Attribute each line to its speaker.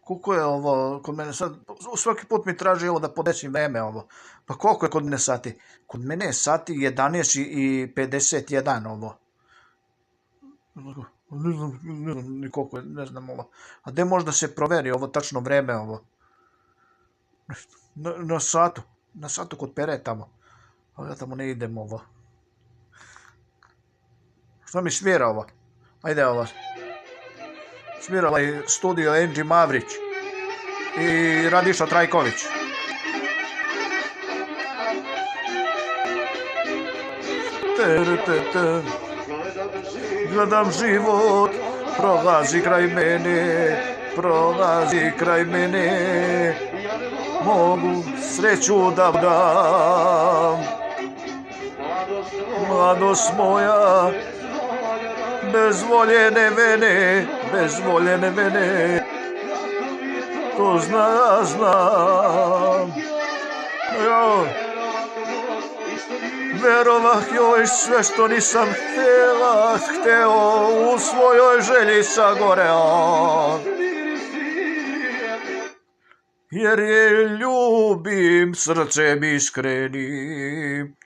Speaker 1: Koliko je ovo kod mene sad? Svaki put mi traži ovo da podesim vreme ovo. Pa koliko je kod mene sati? Kod mene je sati 11:51 ovo. Ne znam ni koliko je, ne znam ovo. A gde može da se proveri ovo tačno vreme ovo? Na satu. Na satu kod Pere tamo. Ali ja tamo ne idem ovo. Što mi svira ovo? Ajde ovo. Svira ovaj studio Angie Mavrić i Radiša Trajković. Gledam život, prolazi kraj mene, prolazi kraj mene. Mogu sreću da dam. Mladost moja, bez voljene mene, bez voljene mene. To znam. Verovah joj sve što nisam hteo, u svojoj želji sagoreo. Jer je ljubim srcem iskrenim.